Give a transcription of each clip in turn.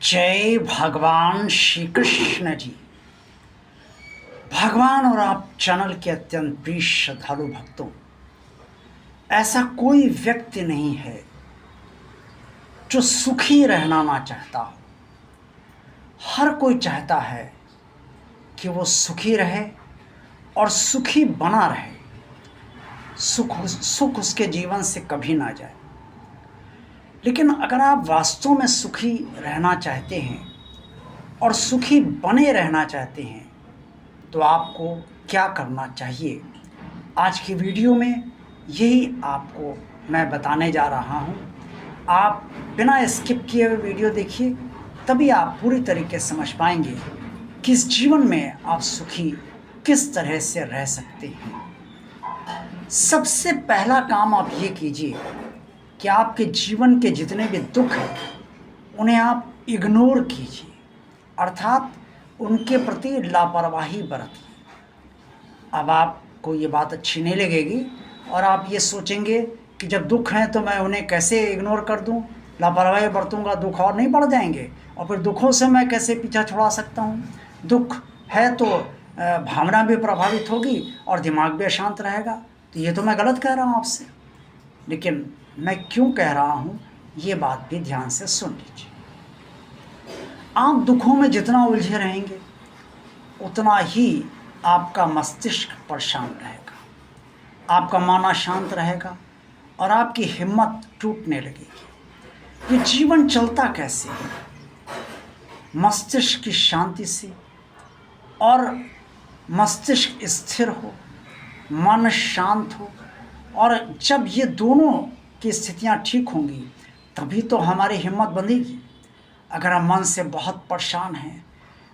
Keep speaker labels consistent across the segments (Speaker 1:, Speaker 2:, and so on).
Speaker 1: जय भगवान श्री कृष्ण जी। भगवान और आप चैनल के अत्यंत प्रिय श्रद्धालु भक्तों, ऐसा कोई व्यक्ति नहीं है जो सुखी रहना ना चाहता हो। हर कोई चाहता है कि वो सुखी रहे और सुखी बना रहे। सुख उसके जीवन से कभी ना जाए। लेकिन अगर आप वास्तव में सुखी रहना चाहते हैं और सुखी बने रहना चाहते हैं तो आपको क्या करना चाहिए, आज की वीडियो में यही आपको मैं बताने जा रहा हूं। आप बिना स्किप किए हुए वीडियो देखिए, तभी आप पूरी तरीके से समझ पाएंगे कि इस जीवन में आप सुखी किस तरह से रह सकते हैं। सबसे पहला काम आप ये कीजिए कि आपके जीवन के जितने भी दुख हैं उन्हें आप इग्नोर कीजिए, अर्थात उनके प्रति लापरवाही बरतिए। अब आपको ये बात अच्छी नहीं लगेगी और आप ये सोचेंगे कि जब दुख हैं तो मैं उन्हें कैसे इग्नोर कर दूं, लापरवाही बरतूंगा, दुख और नहीं बढ़ जाएंगे और फिर दुखों से मैं कैसे पीछा छुड़ा सकता हूं। दुख है तो भावना भी प्रभावित होगी और दिमाग भी अशांत रहेगा। तो ये तो मैं गलत कह रहा हूँ आपसे, लेकिन मैं क्यों कह रहा हूँ ये बात भी ध्यान से सुन लीजिए। आप दुखों में जितना उलझे रहेंगे उतना ही आपका मस्तिष्क परेशान रहेगा, आपका माना शांत रहेगा और आपकी हिम्मत टूटने लगेगी। ये जीवन चलता कैसे है? मस्तिष्क की शांति से, और मस्तिष्क स्थिर हो, मन शांत हो, और जब ये दोनों की स्थितियां ठीक होंगी तभी तो हमारी हिम्मत बंधेगी। अगर हम मन से बहुत परेशान हैं,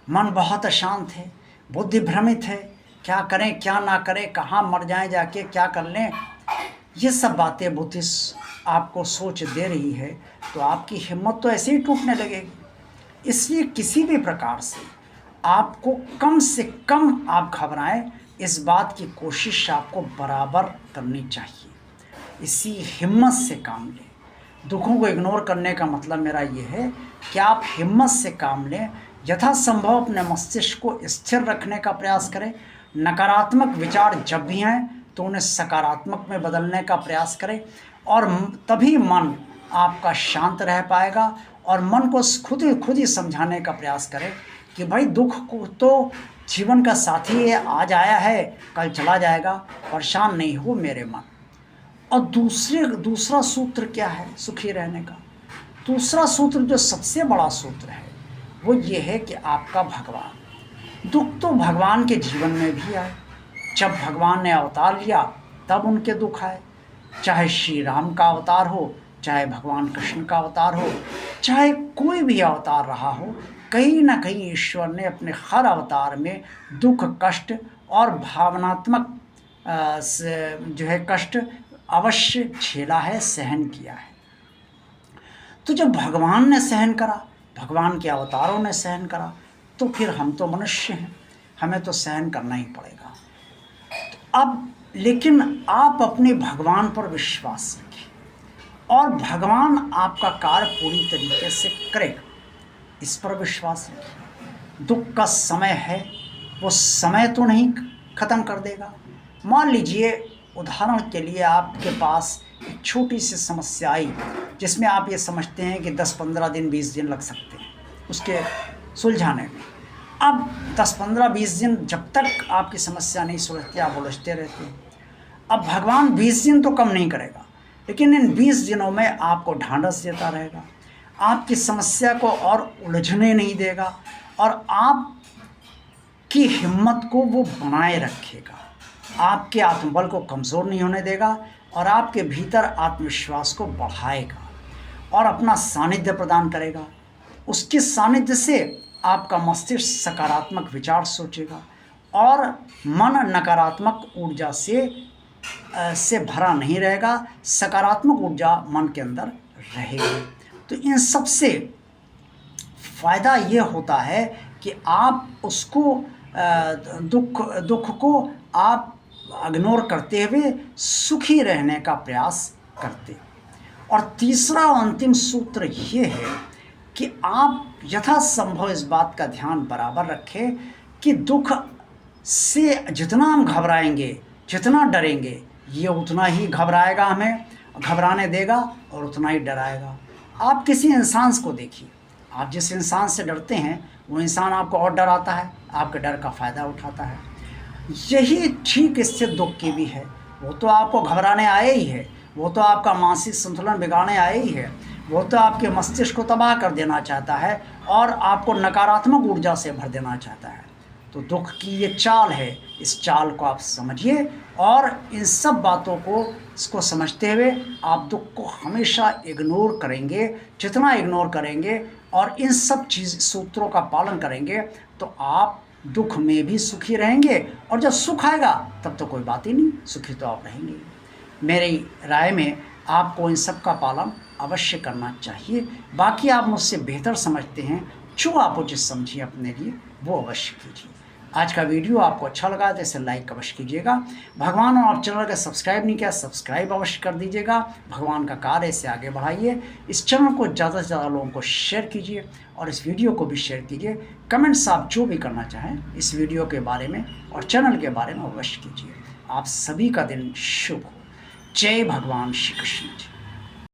Speaker 1: मन बहुत अशांत है, बुद्धि भ्रमित है, क्या करें क्या ना करें, कहाँ मर जाएं जाके, क्या कर लें, ये सब बातें बुद्धि आपको सोच दे रही है तो आपकी हिम्मत तो ऐसे ही टूटने लगेगी। इसलिए किसी भी प्रकार से कम आप घबराएं, इस बात की कोशिश आपको बराबर करनी चाहिए। इसी हिम्मत से काम लें। दुखों को इग्नोर करने का मतलब मेरा ये है कि आप हिम्मत से काम लें, यथासंभव अपने मस्तिष्क को स्थिर रखने का प्रयास करें। नकारात्मक विचार जब भी आएँ तो उन्हें सकारात्मक में बदलने का प्रयास करें और तभी मन आपका शांत रह पाएगा। और मन को खुद ही समझाने का प्रयास करें कि भाई दुख को तो जीवन का साथी है, आज आया है कल चला जाएगा, परेशान नहीं हो मेरे मन। और दूसरा सूत्र क्या है सुखी रहने का? दूसरा सूत्र जो सबसे बड़ा सूत्र है वो ये है कि आपका भगवान। दुख तो भगवान के जीवन में भी आए। जब भगवान ने अवतार लिया तब उनके दुख आए। चाहे श्री राम का अवतार हो, चाहे भगवान कृष्ण का अवतार हो, चाहे कोई भी अवतार रहा हो, कहीं ना कहीं ईश्वर ने अपने हर अवतार में दुख, कष्ट और भावनात्मक जो है कष्ट अवश्य झेला है, सहन किया है। तो जब भगवान ने सहन करा, भगवान के अवतारों ने सहन करा, तो फिर हम तो मनुष्य हैं, हमें तो सहन करना ही पड़ेगा। तो अब लेकिन आप अपने भगवान पर विश्वास रखिए और भगवान आपका कार्य पूरी तरीके से करेगा, इस पर विश्वास रखिए। दुख का समय है, वो समय तो नहीं ख़त्म कर देगा। मान लीजिए उदाहरण के लिए आपके पास एक छोटी सी समस्या आई जिसमें आप ये समझते हैं कि 10-15 दिन 20 दिन लग सकते हैं उसके सुलझाने में। अब 10-15-20 दिन जब तक आपकी समस्या नहीं सुलझती आप उलझते रहते हैं। अब भगवान 20 दिन तो कम नहीं करेगा, लेकिन इन 20 दिनों में आपको ढांढस देता रहेगा, आपकी समस्या को और उलझने नहीं देगा और आपकी हिम्मत को वो बनाए रखेगा, आपके आत्मबल को कमज़ोर नहीं होने देगा और आपके भीतर आत्मविश्वास को बढ़ाएगा और अपना सानिध्य प्रदान करेगा। उसके सानिध्य से आपका मस्तिष्क सकारात्मक विचार सोचेगा और मन नकारात्मक ऊर्जा से भरा नहीं रहेगा, सकारात्मक ऊर्जा मन के अंदर रहेगी। तो इन सब से फ़ायदा ये होता है कि आप उसको दुख को आप इग्नोर करते हुए सुखी रहने का प्रयास करते। और तीसरा अंतिम सूत्र ये है कि आप यथासंभव इस बात का ध्यान बराबर रखें कि दुख से जितना हम घबराएंगे, जितना डरेंगे, ये उतना ही घबराएगा, हमें घबराने देगा और उतना ही डराएगा। आप किसी इंसान को देखिए, आप जिस इंसान से डरते हैं वो इंसान आपको और डराता है, आपके डर का फ़ायदा उठाता है। यही ठीक इससे दुख की भी है। वो तो आपको घबराने आए ही है, वो तो आपका मानसिक संतुलन बिगाड़ने आए ही है, वो तो आपके मस्तिष्क को तबाह कर देना चाहता है और आपको नकारात्मक ऊर्जा से भर देना चाहता है। तो दुख की ये चाल है, इस चाल को आप समझिए और इन सब बातों को इसको समझते हुए आप दुख को हमेशा इग्नोर करेंगे। जितना इग्नोर करेंगे और इन सब सूत्रों का पालन करेंगे तो आप दुख में भी सुखी रहेंगे, और जब सुख आएगा तब तो कोई बात ही नहीं, सुखी तो आप रहेंगे। मेरी राय में आपको इन सब का पालन अवश्य करना चाहिए। बाकी आप मुझसे बेहतर समझते हैं, जो आप उचित समझिए अपने लिए वो अवश्य कीजिए। आज का वीडियो आपको अच्छा लगा तो इसे लाइक अवश्य कीजिएगा। भगवान और आप चैनल का सब्सक्राइब नहीं किया, सब्सक्राइब अवश्य कर दीजिएगा। भगवान का कार्य इसे आगे बढ़ाइए। इस चैनल को ज़्यादा से ज़्यादा लोगों को शेयर कीजिए और इस वीडियो को भी शेयर कीजिए। कमेंट्स आप जो भी करना चाहें इस वीडियो के बारे में और चैनल के बारे में अवश्य कीजिए। आप सभी का दिन शुभ हो। जय भगवान श्री कृष्ण जी।